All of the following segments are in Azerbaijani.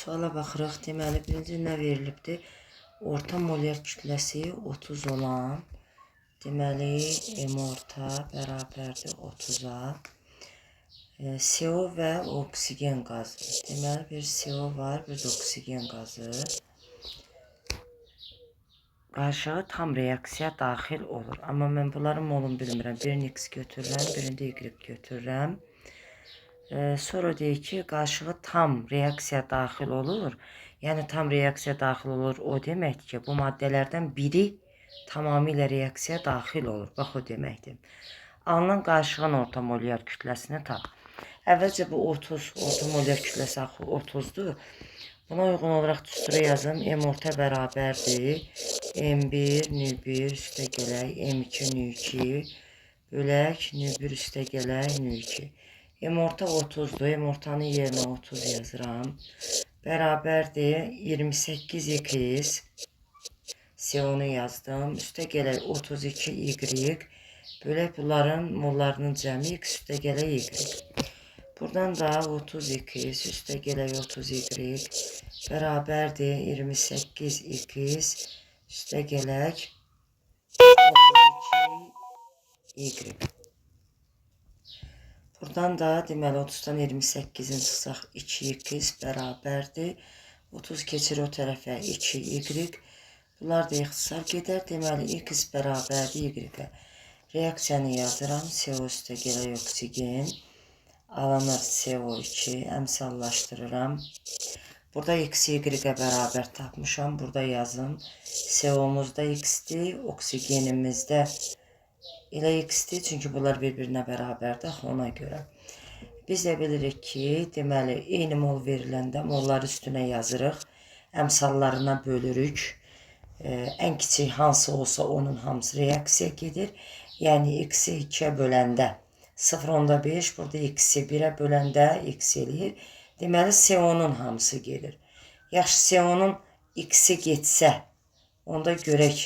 Suala baxırıq. Deməli, birinci nə verilibdir? Orta molyar kütləsi 30 olan, deməli, M orta bərabərdir 30-a. CO və oksigen qazı. Deməli, bir CO var, bir də oksigen qazı. Qarşıya tam reaksiya daxil olur. Amma mən bunların molunu bilmirəm. Birini X götürürəm, birini də Y götürürəm. Sonra deyir ki, qarşıya tam reaksiya daxil olur. Yəni tam reaksiya daxil olur o deməkdir ki, bu maddələrdən biri tamamilə reaksiya daxil olur. Bax o deməkdir. Alınan qarşığın orta molyar kütləsini tap. Əvvəlcə bu 30, orta molyar kütləsi 30'dur. Buna uyğun olaraq düstura yazım. M orta bərabərdir. M1 nü1 üstə gələk M2 nü2 bölək nü1 üstə gələk nü2. M orta 30'dur. M ortanın yerinə 30 yazıram. Bərabərdir 28x. CO-nu yazdım. Üstə gələk 32y. Bölək bunların mollarının cəmi x üstə gələk y. Buradan da 30x üstə gələk 30y. Bərabərdir 28x üstə gələk 32y. Buradan da deməli 30'dan 28'in çıxsaq 2x bərabərdir. 30 keçir o tərəfə 2y. Bunlar da ixtisar gedər. Deməli x bərabərdir y-ə. Reaksiyanı yazıram. CO üstə gələk oksigen. Alınır CO2. Əmsallaşdırıram. Burada x y-ə bərabər tapmışam. Burada yazım. CO-muzda x-dir. Oksigenimizdə elə x-dir. Çünki bunlar bir-birinə bərabərdir. Ona görə. Biz də bilirik ki, deməli, eyni mol veriləndə molları üstünə yazırıq. Əmsallarına bölürük. Ən kiçik hansı olsa onun hamısı reaksiya gedir. Yəni, x-i 2'yə böləndə 0.5, burada x-i 1'ə böləndə x eləyir. Deməli, CO-nun hamısı gedir. Yaxşı, CO-nun x-i getsə, onda görək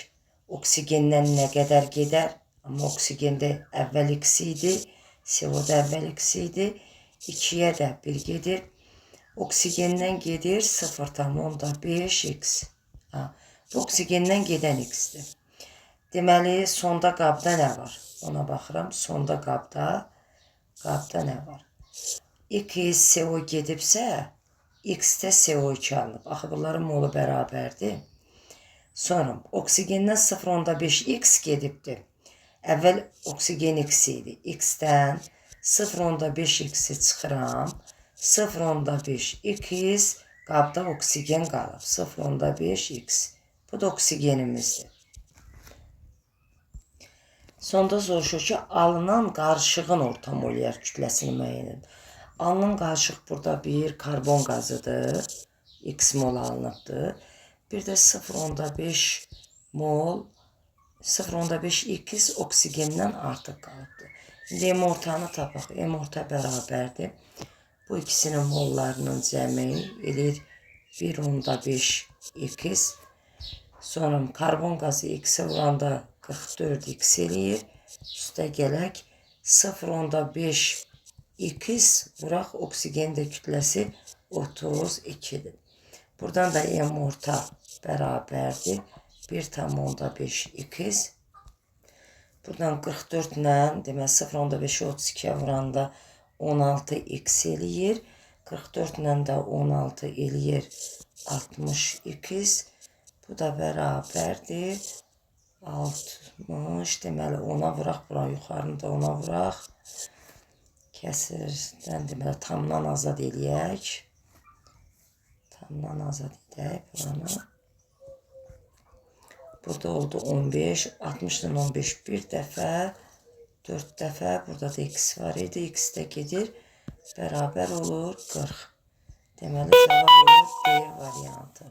oksigendən nə qədər gedər. Amma oksigende əvvəl x idi, CO-da əvvəl x idi. 2'yə də 1 gedir. Oksigenden gedir 0.5x. Bu oksigenden gedən x-dir. Deməli, sonda qabda nə var? Ona baxıram. Sonda qabda nə var? 2 CO gedibsə, x-də CO2 alınıb. Axı, bunların molu bərabərdir. Sonra, oksigenden 0.5x gedibdir. Əvvəl oksigen x idi. X-dən 0.5x-i çıxıram. 0.5x qabda oksigen qalıb. 0.5x. Bu da oksigenimizdir. Sonda soruşur ki, alınan qarışığın orta molyar kütləsini müəyyən edin. Alınan qarışıq burada bir karbon qazıdır. X mol alınıbdır. Bir də 0.5 mol 0.5x oksigenden artıq qalıbdır. İndi M ortanı tapaq. M orta bərabərdir. Bu ikisinin mollarının cəmi edir 1.5x. Sonra karbon qazı x-ə vuranda 44x eləyir. Üstə gələk 0.5x vuraq oksigen də kütləsi 32'dir. Buradan da M orta bərabərdir. 1.5x. Buradan 44 ilə demək 0.5'i 32'yə vuranda 16x eləyir. 44 ilə də 16 eləyir 60x. Bu da bərabərdir 60. Deməli 10'a vuraq. Bura yuxarını da 10'a vuraq. Kəsirdən deməli tamdan azad eləyək. Tamdan azad edək buranı. Burada oldu 15, 60'dan 15 bir dəfə, 4 dəfə. Burada da x var idi, x də gedir. Bərabər olur 40. Deməli, cavab olur D variantı.